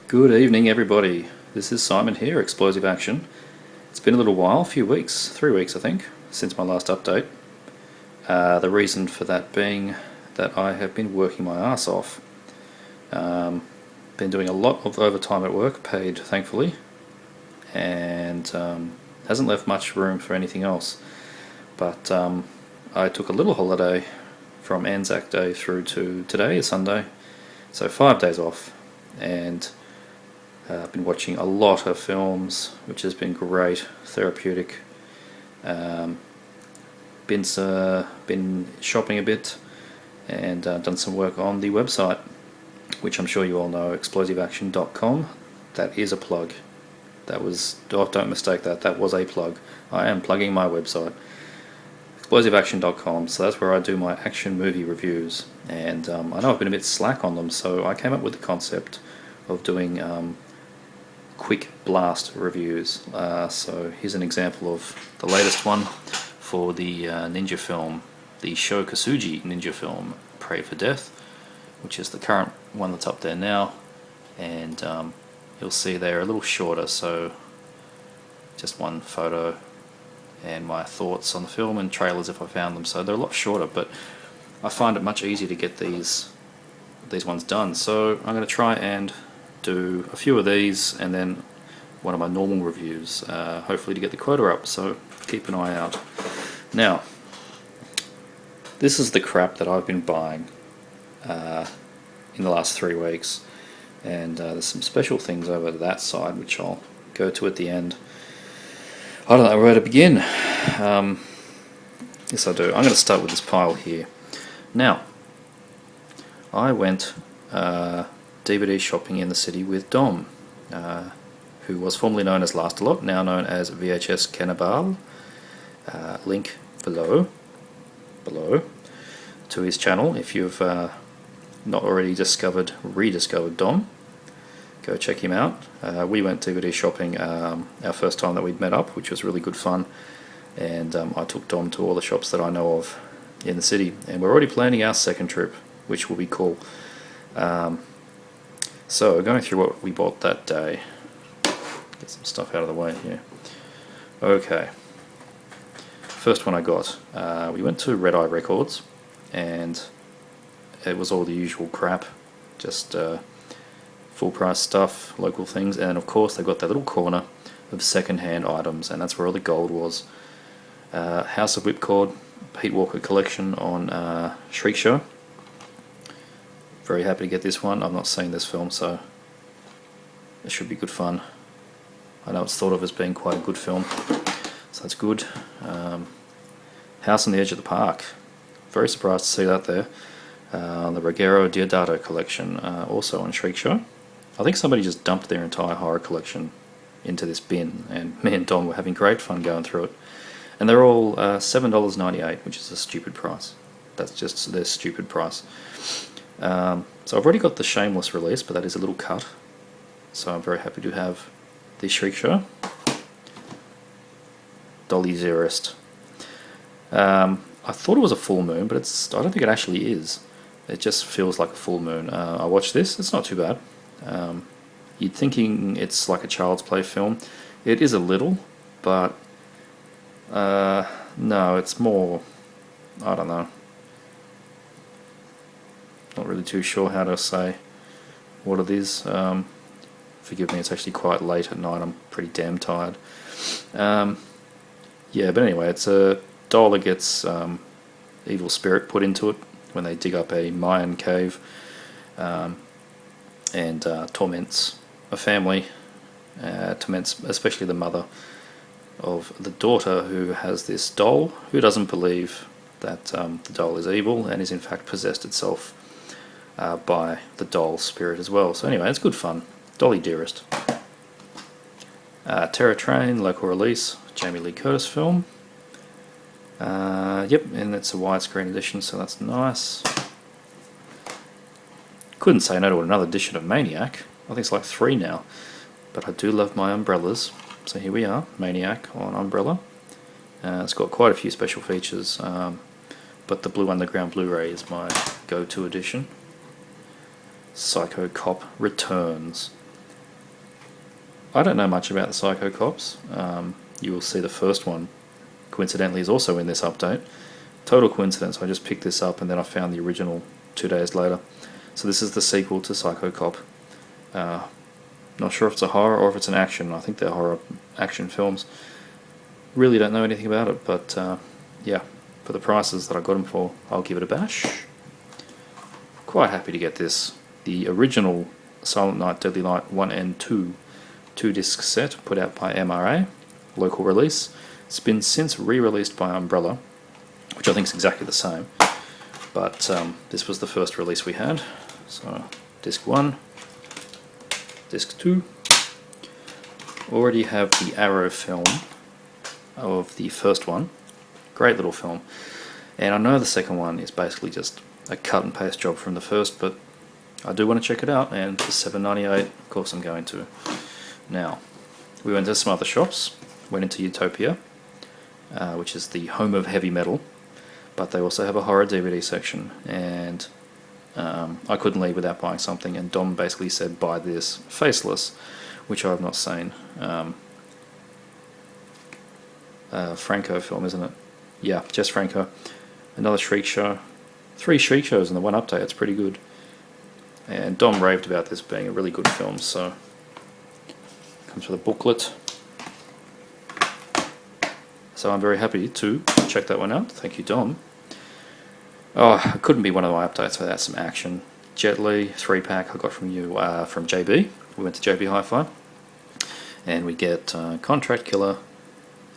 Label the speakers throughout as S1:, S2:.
S1: Good evening, everybody. This is Simon here, Explosive Action. It's been a little while, a few weeks, 3 weeks I think, since my last update. The reason for that being that I have been working my ass off. Been doing a lot of overtime at work, paid thankfully, and hasn't left much room for anything else. But I took a little holiday from Anzac Day through to today, Sunday, so 5 days off, and I've been watching a lot of films, which has been great, therapeutic. Been shopping a bit, and done some work on the website, which I'm sure you all know, explosiveaction.com. That is a plug. Don't mistake that. That was a plug. I am plugging my website, explosiveaction.com. So that's where I do my action movie reviews. And I know I've been a bit slack on them, so I came up with the concept of doing quick blast reviews. So here's an example of the latest one for the ninja film, the Sho Kosugi ninja film, Pray for Death, which is the current one that's up there now, and you'll see they're a little shorter, so just one photo and my thoughts on the film and trailers if I found them. So they're a lot shorter, but I find it much easier to get these ones done. So I'm going to try and do a few of these and then one of my normal reviews, hopefully to get the quota up, so keep an eye out. Now, this is the crap that I've been buying in the last 3 weeks, and there's some special things over that side which I'll go to at the end. I don't know where to begin. Yes, I do. I'm going to start with this pile here. Now, I went DVD shopping in the city with Dom, who was formerly known as Last a Lot, now known as VHS Cannibal. Link below to his channel if you've not already rediscovered Dom. Go check him out. We went DVD shopping our first time that we'd met up, which was really good fun, and I took Dom to all the shops that I know of in the city, and we're already planning our second trip, which will be cool. So going through what we bought that day, get some stuff out of the way here. Okay, first one I got, we went to Red Eye Records, and it was all the usual crap, just full price stuff, local things, and of course they got that little corner of second-hand items, and that's where all the gold was. House of Whipcord, Pete Walker collection on Shriek Show. Very happy to get this one. I've not seen this film, so it should be good fun. I know it's thought of as being quite a good film, so that's good. House on the Edge of the Park. Very surprised to see that there. The Ruggero Diodato collection, also on Shriek Show. I think somebody just dumped their entire horror collection into this bin, and me and Don were having great fun going through it. And they're all $7.98, which is a stupid price. That's just their stupid price. So I've already got the Shameless release, but that is a little cut. So I'm very happy to have the Shriek Show. Dolly Zerist. I thought it was a full moon, but I don't think it actually is. It just feels like a full moon. I watched this, it's not too bad. You'd thinking it's like a Child's Play film. It is a little, but no, it's more, I don't know. Not really too sure how to say what it is. Forgive me, it's actually quite late at night. I'm pretty damn tired. Yeah, but anyway, it's a doll that gets evil spirit put into it when they dig up a Mayan cave, and torments a family, torments especially the mother of the daughter, who has this doll, who doesn't believe that the doll is evil and is in fact possessed itself by the doll spirit as well. So anyway, it's good fun. Dolly Dearest. Terror Train, local release, Jamie Lee Curtis film. Yep, and it's a widescreen edition, so that's nice. Couldn't say no to another edition of Maniac. I think it's like 3 now. But I do love my umbrellas. So here we are, Maniac on umbrella. It's got quite a few special features, but the Blue Underground Blu-ray is my go-to edition. Psycho Cop Returns. I don't know much about the Psycho Cops. You will see the first one, coincidentally, is also in this update. Total coincidence, I just picked this up and then I found the original 2 days later. So this is the sequel to Psycho Cop. Not sure if it's a horror or if it's an action. I think they're horror action films. Really don't know anything about it, but yeah, for the prices that I got them for, I'll give it a bash. Quite happy to get this. The original Silent Night, Deadly Night 1 and 2 2-disc set put out by MRA, local release. It's been since re-released by Umbrella, which I think is exactly the same, but this was the first release we had. So disc 1, disc 2. Already have the Arrow film of the first one. Great little film. And I know the second one is basically just a cut and paste job from the first, but I do want to check it out, and for $7.98, of course I'm going to. Now, we went to some other shops, went into Utopia, which is the home of heavy metal, but they also have a horror DVD section, and I couldn't leave without buying something, and Dom basically said buy this Faceless, which I have not seen. Franco film, isn't it? Yeah, Jess Franco. Another Shriek show. 3 Shriek shows in the one update, it's pretty good. And Dom raved about this being a really good film, so comes with a booklet. So I'm very happy to check that one out. Thank you, Dom. Oh, it couldn't be one of my updates without some action. Jet Li 3-pack I got from you, from JB. We went to JB Hi-Fi, and we get Contract Killer,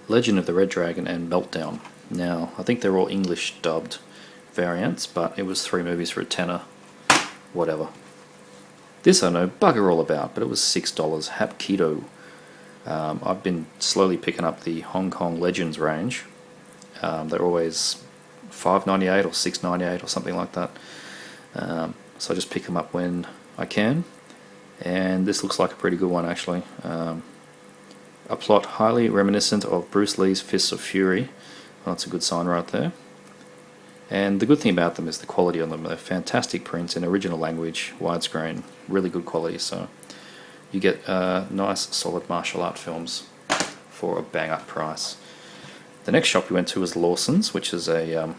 S1: Legend of the Red Dragon, and Meltdown. Now, I think they're all English dubbed variants, but it was 3 movies for a tenner. Whatever. This I know bugger all about, but it was $6. Hapkido. I've been slowly picking up the Hong Kong Legends range. They're always $5.98 or $6.98 or something like that. So I just pick them up when I can. And this looks like a pretty good one, actually. A plot highly reminiscent of Bruce Lee's Fists of Fury. Well, that's a good sign right there. And the good thing about them is the quality on them. They're fantastic prints in original language, widescreen, really good quality. So you get nice, solid martial art films for a bang-up price. The next shop we went to was Lawson's, which is a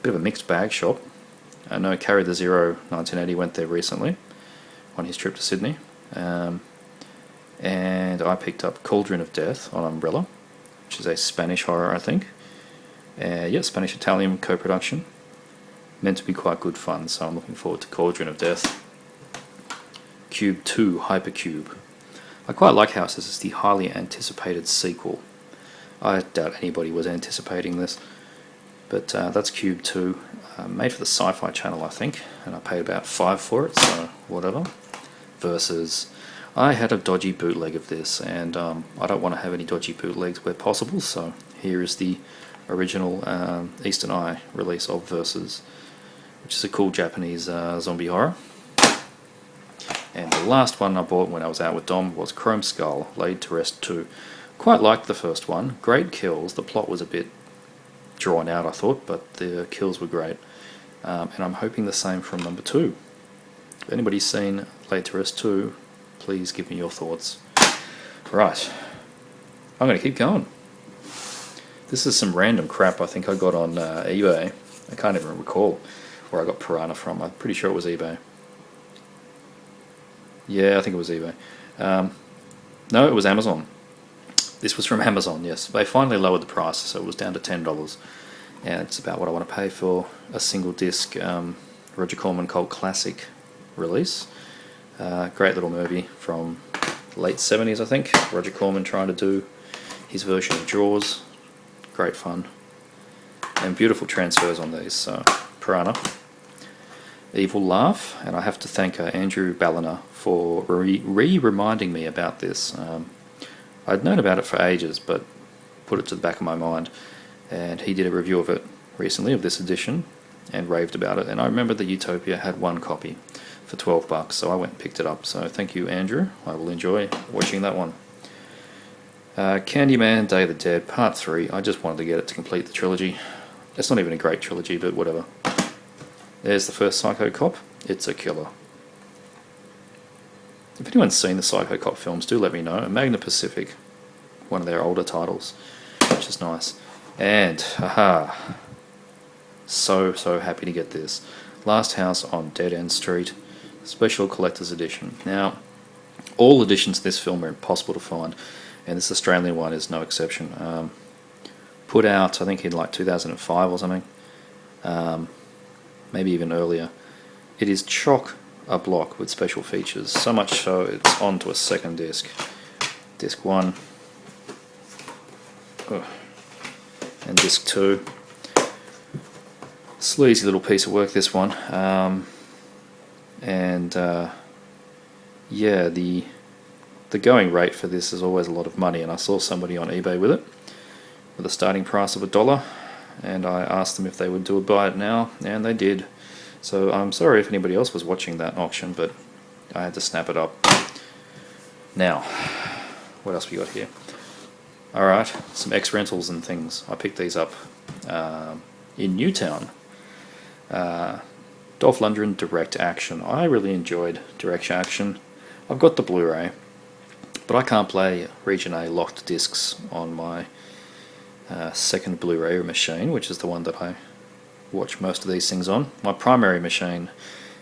S1: bit of a mixed bag shop. I know Carry the Zero 1980 went there recently on his trip to Sydney. And I picked up Cauldron of Death on Umbrella, which is a Spanish horror, I think. Yeah, Spanish-Italian co-production. Meant to be quite good fun, so I'm looking forward to Cauldron of Death. Cube 2, Hypercube. I quite like how this is the highly anticipated sequel. I doubt anybody was anticipating this, but that's Cube 2, made for the Sci-Fi Channel, I think, and I paid about $5 for it, so whatever. Versus, I had a dodgy bootleg of this, and I don't want to have any dodgy bootlegs where possible, so here is the original Eastern Eye release of Versus, which is a cool Japanese zombie horror. And the last one I bought when I was out with Dom was Chrome Skull, Laid to Rest 2. Quite liked the first one, great kills. The plot was a bit drawn out, I thought, but the kills were great. And I'm hoping the same from number 2. If anybody's seen Laid to Rest 2, please give me your thoughts. Right, I'm going to keep going. This is some random crap I think I got on eBay. I can't even recall where I got Piranha from. I'm pretty sure it was eBay. Yeah, I think it was eBay. No, it was Amazon. This was from Amazon, yes. They finally lowered the price, so it was down to $10. And it's about what I want to pay for a single disc Roger Corman Cult Classic release. Great little movie from late 70s, I think. Roger Corman trying to do his version of Jaws. Great fun. And beautiful transfers on these. So, Piranha. Evil Laugh. And I have to thank Andrew Balliner for reminding me about this. I'd known about it for ages, but put it to the back of my mind. And he did a review of it recently, of this edition, and raved about it. And I remember that Utopia had one copy for $12, so I went and picked it up. So thank you, Andrew. I will enjoy watching that one. Candyman, Day of the Dead, Part 3. I just wanted to get it to complete the trilogy. It's not even a great trilogy, but whatever. There's the first Psycho Cop. It's a killer. If anyone's seen the Psycho Cop films, do let me know. And Magna Pacific, one of their older titles, which is nice. And, haha, so happy to get this. Last House on Dead End Street, Special Collector's Edition. Now, all editions of this film are impossible to find, and this Australian one is no exception. Put out, I think, in like 2005 or something, maybe even earlier. It is chock-a-block with special features, so much so it's onto a second disc. Disc 1 and disc 2. Sleazy little piece of work, this one. Yeah, the going rate for this is always a lot of money, and I saw somebody on eBay with it, with a starting price of $1, and I asked them if they would buy it now, and they did. So I'm sorry if anybody else was watching that auction, but I had to snap it up. Now, what else we got here? Alright, some X-Rentals and things. I picked these up in Newtown. Dolph Lundgren Direct Action. I really enjoyed Direct Action. I've got the Blu-ray, but I can't play Region A locked discs on my second Blu-ray machine, which is the one that I watch most of these things on. My primary machine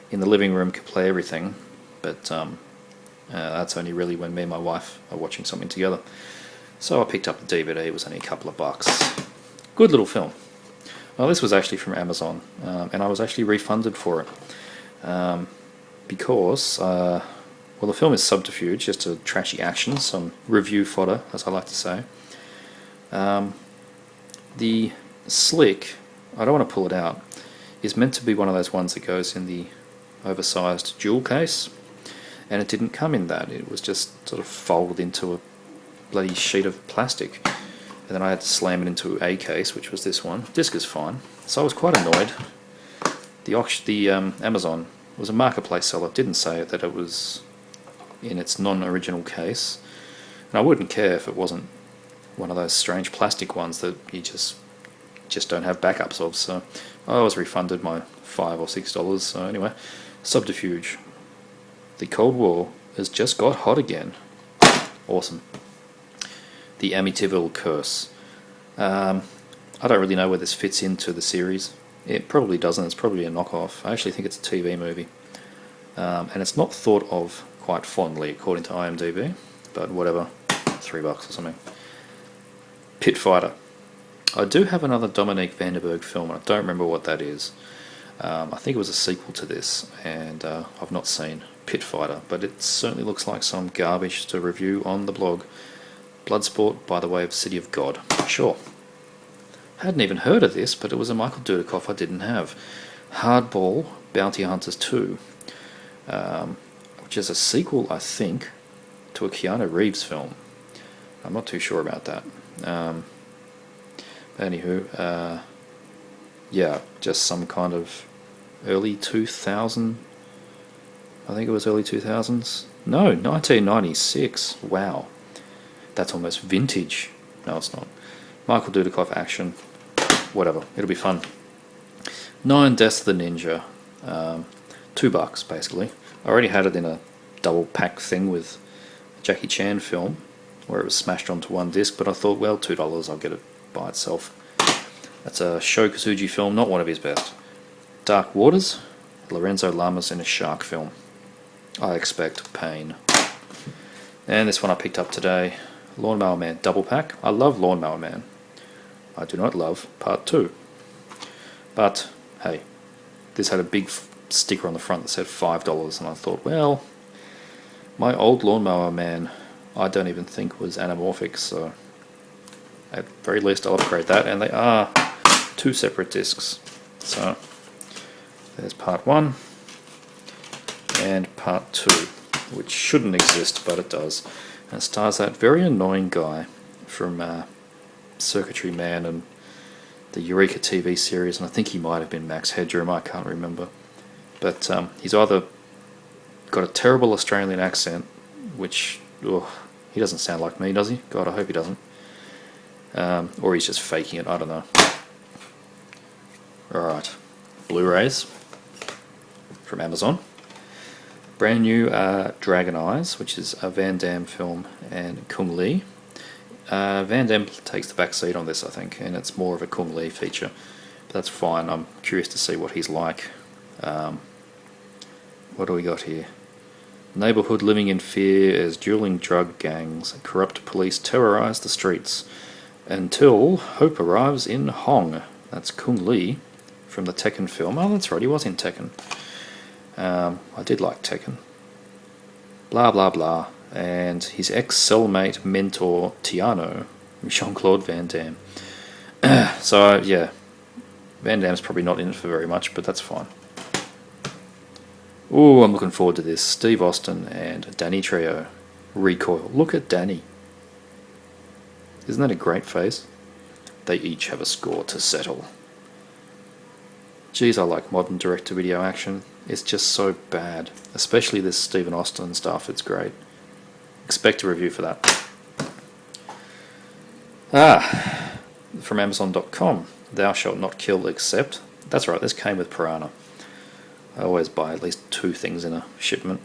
S1: in the living room can play everything, but that's only really when me and my wife are watching something together. So I picked up the DVD. It was only a couple of bucks. Good little film. Well, this was actually from Amazon, and I was actually refunded for it because, well, the film is Subterfuge, just a trashy action, some review fodder, as I like to say. The slick, I don't want to pull it out, is meant to be one of those ones that goes in the oversized jewel case, and it didn't come in that. It was just sort of folded into a bloody sheet of plastic. And then I had to slam it into a case, which was this one. Disc is fine. So I was quite annoyed. The Amazon was a marketplace seller. It didn't say that it was in its non-original case. And I wouldn't care if it wasn't one of those strange plastic ones that you just don't have backups of. So I was refunded my $5 or $6. So anyway, Subterfuge. The Cold War has just got hot again. Awesome. The Amityville Curse. I don't really know where this fits into the series. It probably doesn't. It's probably a knockoff. I actually think it's a TV movie. And it's not thought of quite fondly according to IMDb, but whatever, $3 or something. Pit Fighter. I do have another Dominique Vandenberg film, and I don't remember what that is. I think it was a sequel to this, and I've not seen Pit Fighter, but it certainly looks like some garbage to review on the blog. Bloodsport by the Way of City of God. Sure. Hadn't even heard of this, but it was a Michael Dudikoff I didn't have. Hardball, Bounty Hunters 2, which is a sequel, I think, to a Keanu Reeves film. I'm not too sure about that. Anywho, yeah, just some kind of early 2000, I think it was early 2000s. No, 1996. Wow. That's almost vintage. No, it's not. Michael Dudikoff action. Whatever. It'll be fun. 9 Deaths of the Ninja. $2 basically. I already had it in a double pack thing with a Jackie Chan film where it was smashed onto one disc, but I thought, well, $2, I'll get it by itself. That's a Sho Kosugi film, not one of his best. Dark Waters. Lorenzo Lamas in a shark film. I expect pain. And this one I picked up today. Lawnmower Man double pack. I love Lawnmower Man. I do not love part 2. But, hey, this had a big sticker on the front that said $5, and I thought, well, my old Lawnmower Man, I don't even think was anamorphic, so at very least I'll upgrade that, and they are 2 separate discs. So, there's part 1 and part 2, which shouldn't exist, but it does. And it stars that very annoying guy from Circuitry Man and the Eureka TV series, and I think he might have been Max Headroom, I can't remember. But he's either got a terrible Australian accent, which, he doesn't sound like me, does he? God, I hope he doesn't. Or he's just faking it, I don't know. Alright, Blu-rays from Amazon. Brand new Dragon Eyes, which is a Van Damme film, and Kung Lee. Van Damme takes the back seat on this, I think, and it's more of a Kung Lee feature. But that's fine. I'm curious to see what he's like. What do we got here? Neighborhood living in fear as dueling drug gangs and corrupt police terrorize the streets until hope arrives in Hong. That's Kung Lee from the Tekken film. Oh, that's right, he was in Tekken. I did like Tekken. Blah blah blah. And his ex-cellmate mentor Tiano, Jean-Claude Van Damme. So yeah, Van Damme's probably not in it for very much, but that's fine. Ooh, I'm looking forward to this. Steve Austin and Danny Trejo. Recoil. Look at Danny. Isn't that a great face? They each have a score to settle. Geez, I like modern direct-to-video action. It's just so bad. Especially this Stephen Austin stuff, it's great. Expect a review for that. From Amazon.com. Thou shalt not kill except... That's right, this came with Piranha. I always buy at least 2 things in a shipment.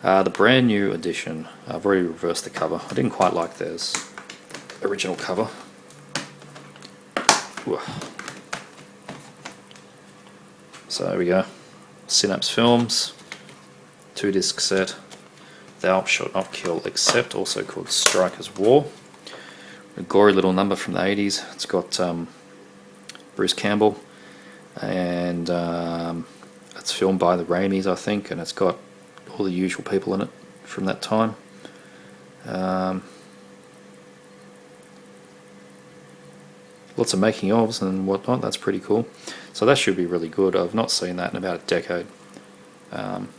S1: The brand new edition. I've already reversed the cover. I didn't quite like theirs original cover. So there we go. Synapse Films. 2-disc set. Thou shalt not kill except, also called Strikers War. A gory little number from the 80s. It's got Bruce Campbell, and it's filmed by the Raimis, I think, and it's got all the usual people in it from that time. Lots of making ofs and whatnot. That's pretty cool. So that should be really good. I've not seen that in about a decade, and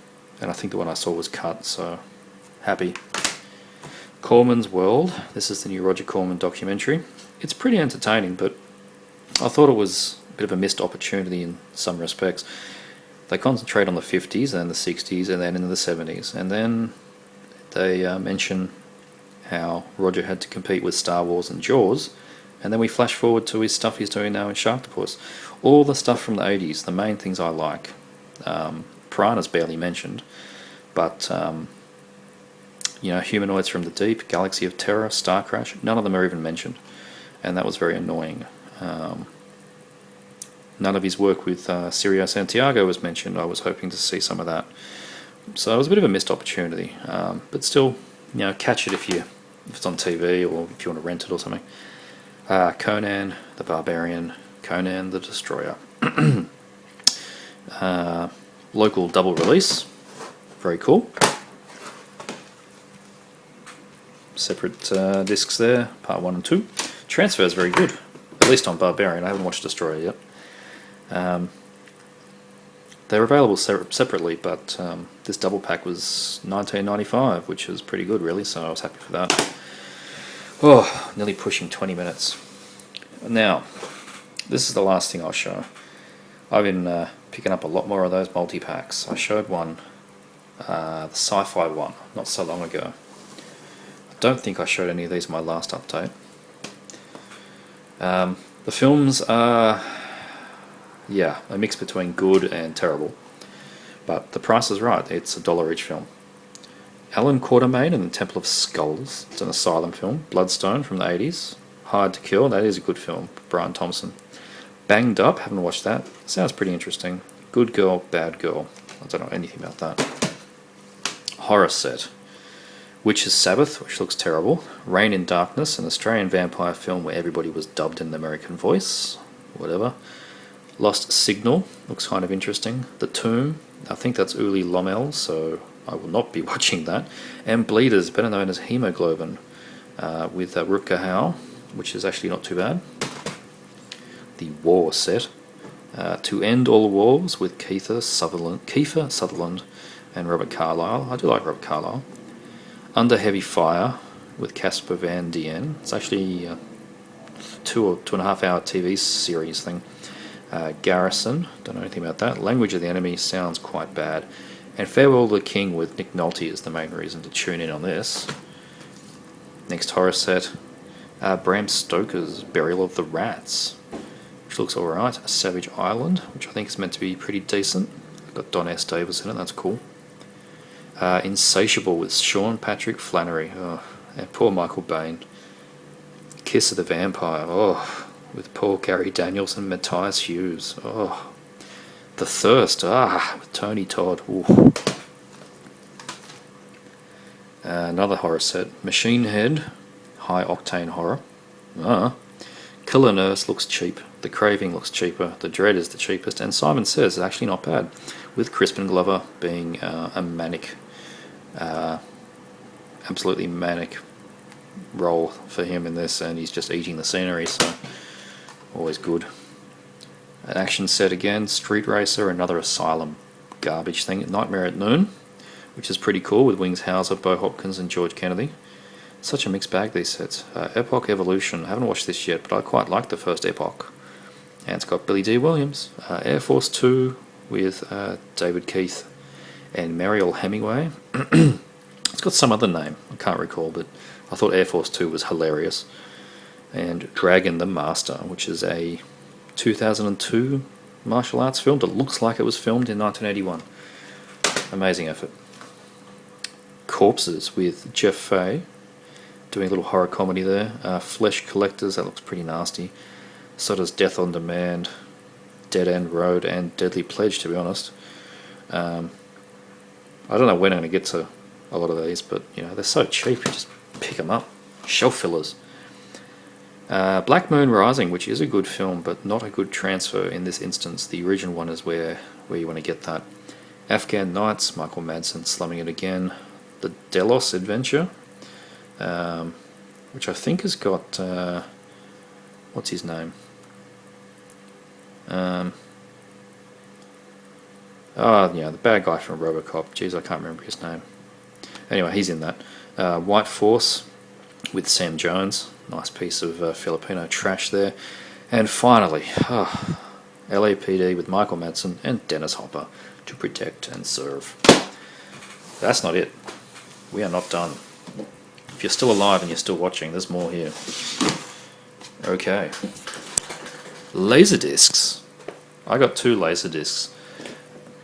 S1: I think the one I saw was cut, so happy. Corman's World. This is the new Roger Corman documentary. It's pretty entertaining, but I thought it was a bit of a missed opportunity in some respects. They concentrate on the 50s and the 60s and then into the 70s, and then they mention how Roger had to compete with Star Wars and Jaws, and then we flash forward to his stuff he's doing now in Sharktopus. All the stuff from the 80s, the main things I like. Piranha's barely mentioned, but you know, Humanoids from the Deep, Galaxy of Terror, Star Crash, none of them are even mentioned, and that was very annoying. None of his work with Cirio Santiago was mentioned. I was hoping to see some of that. So it was a bit of a missed opportunity, but still, you know, catch it if it's on TV or if you want to rent it or something. Conan the Barbarian, Conan the Destroyer. Local double release, very cool. Separate discs there, part 1 and 2. Transfer is very good, at least on Barbarian. I haven't watched Destroyer yet. They're available separately, but this double pack was $19.95, which is pretty good, really, so I was happy for that. Oh, nearly pushing 20 minutes. Now, this is the last thing I'll show. I've been picking up a lot more of those multi-packs. I showed one, the sci-fi one, not so long ago. I don't think I showed any of these in my last update. The films are, yeah, a mix between good and terrible. But the price is right, it's $1 each film. Alan Quatermain and the Temple of Skulls, it's an asylum film. Bloodstone from the 80s. Hard to Kill, that is a good film, Brian Thompson. Banged Up, haven't watched that. Sounds pretty interesting. Good Girl, Bad Girl, I don't know anything about that. Horror Set. Witch's Sabbath, which looks terrible. Rain in Darkness, an Australian vampire film where everybody was dubbed in an American voice. Whatever. Lost Signal, looks kind of interesting. The Tomb, I think that's Uli Lommel, so I will not be watching that. And Bleeders, better known as Hemoglobin, with Rutger Hauer, which is actually not too bad. The War Set. To End All Wars with Kiefer Sutherland and Robert Carlyle. I do like Robert Carlyle. Under Heavy Fire with Casper Van Dien. It's actually a 2 or 2.5 hour TV series thing. Garrison, don't know anything about that. Language of the Enemy sounds quite bad. And Farewell to the King with Nick Nolte is the main reason to tune in on this. Next horror set, Bram Stoker's Burial of the Rats, which looks alright. Savage Island, which I think is meant to be pretty decent. Got Don S. Davis in it, that's cool. Insatiable with Sean Patrick Flannery. Oh, and poor Michael Bain. Kiss of the Vampire. Oh, with Paul Gary Daniels and Matthias Hughes. Oh, The Thirst. With Tony Todd. Ooh. Another horror set. Machine Head. High octane horror. Killer Nurse looks cheap. The Craving looks cheaper. The Dread is the cheapest. And Simon Says is actually not bad, with Crispin Glover being a manic, absolutely manic role for him in this, and he's just eating the scenery, so always good. An action set again, Street Racer, another Asylum garbage thing. Nightmare at Noon, which is pretty cool, with Wings Hauser, Bo Hopkins and George Kennedy. Such a mixed bag, these sets. Epoch Evolution, I haven't watched this yet, but I quite like the first Epoch. And it's got Billy D. Williams. Air Force 2 with David Keith and Mariel Hemingway. It's got some other name, I can't recall, but I thought Air Force 2 was hilarious. And Dragon the Master, which is a 2002 martial arts film that looks like it was filmed in 1981. Amazing effort. Corpses with Jeff Fay, doing a little horror comedy there. Flesh Collectors, that looks pretty nasty. So does Death on Demand, Dead End Road, and Deadly Pledge, to be honest. I don't know when I'm going to get to a lot of these, but they're so cheap, you just pick them up. Shelf fillers. Black Moon Rising, which is a good film, but not a good transfer in this instance. The original one is where you want to get that. Afghan Nights, Michael Madsen slumming it again. The Delos Adventure, which I think has got, what's his name? The bad guy from RoboCop. Jeez, I can't remember his name. Anyway, he's in that. White Force with Sam Jones. Nice piece of Filipino trash there. And finally, LAPD with Michael Madsen and Dennis Hopper, To Protect and Serve. That's not it. We are not done. If you're still alive and you're still watching, there's more here. Okay. Laserdiscs. I got 2 Laserdiscs.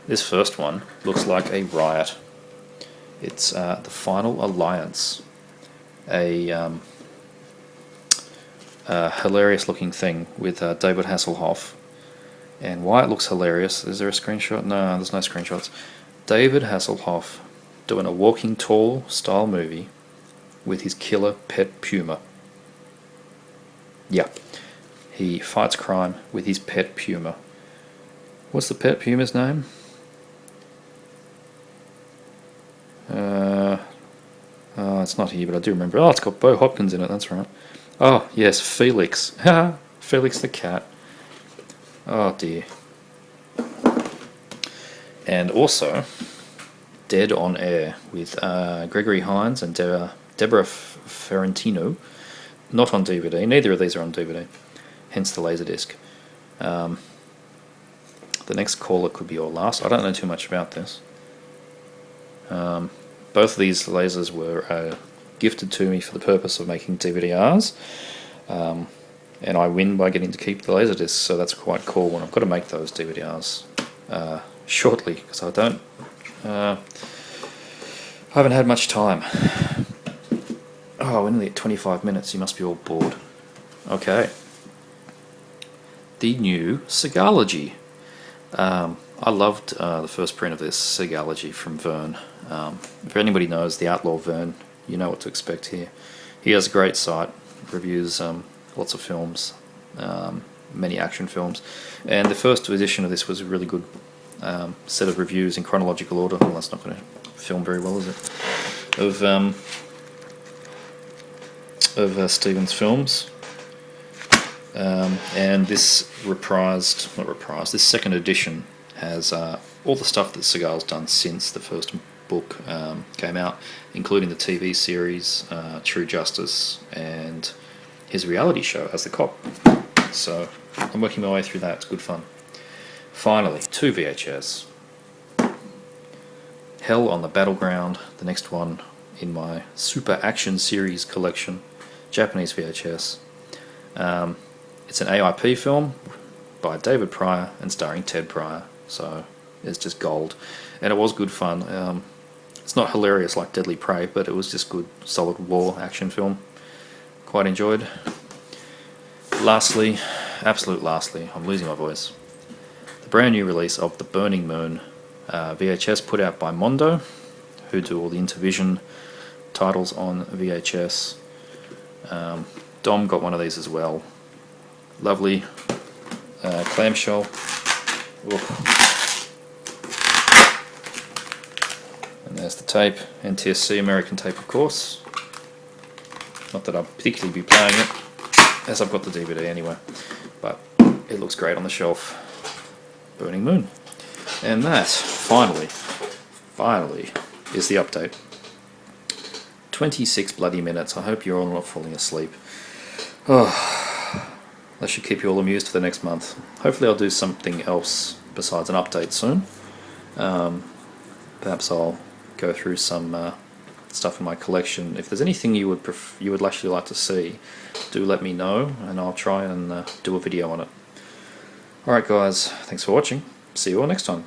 S1: This first one looks like a riot. It's The Final Alliance. A hilarious looking thing with David Hasselhoff. And why it looks hilarious, is there a screenshot? No, there's no screenshots. David Hasselhoff doing a Walking Tall style movie with his killer pet puma. Yeah, he fights crime with his pet puma. What's the pet puma's name? It's not here, but I do remember. Oh, it's got Bo Hopkins in it, that's right. Oh, yes, Felix. Felix the cat. Oh, dear. And also, Dead on Air with Gregory Hines and Deborah Ferrentino. Not on DVD. Neither of these are on DVD. Hence the Laserdisc. The next caller could be your last. I don't know too much about this. Both of these lasers were gifted to me for the purpose of making DVDRs. And I win by getting to keep the Laserdiscs, so that's quite cool. And I've got to make those DVDRs shortly, because I haven't had much time. Oh, we're nearly at 25 minutes. You must be all bored. Okay. The new Cigarology. I loved the first print of this Cigarology from Vern. If anybody knows the Outlaw Vern, you know what to expect here. He has a great site, reviews lots of films, many action films, and the first edition of this was a really good set of reviews in chronological order. Well, that's not going to film very well, is it? Of Stevens films. And this this second edition has all the stuff that Seagal's done since the first book came out, including the TV series True Justice and his reality show as the cop. So I'm working my way through that. It's good fun. Finally, 2 VHS. Hell on the Battleground, the next one in my Super Action Series collection, Japanese VHS. It's an AIP film by David Pryor and starring Ted Pryor, so it's just gold. And it was good fun. It's not hilarious like Deadly Prey, but it was just good, solid war action film. Quite enjoyed. Lastly, absolute lastly, I'm losing my voice. The brand new release of The Burning Moon, VHS put out by Mondo, who do all the Intervision titles on VHS. Dom got one of these as well. Lovely clamshell. And there's the tape, NTSC American tape, of course. Not that I'll particularly be playing it, as I've got the DVD anyway, but it looks great on the shelf. Burning Moon. And that, finally, is the update. 26 bloody minutes. I hope you're all not falling asleep. Oh, that should keep you all amused for the next month. Hopefully I'll do something else besides an update soon. Perhaps I'll go through some stuff in my collection. If there's anything you would actually like to see, do let me know, and I'll try and do a video on it. Alright guys, thanks for watching. See you all next time.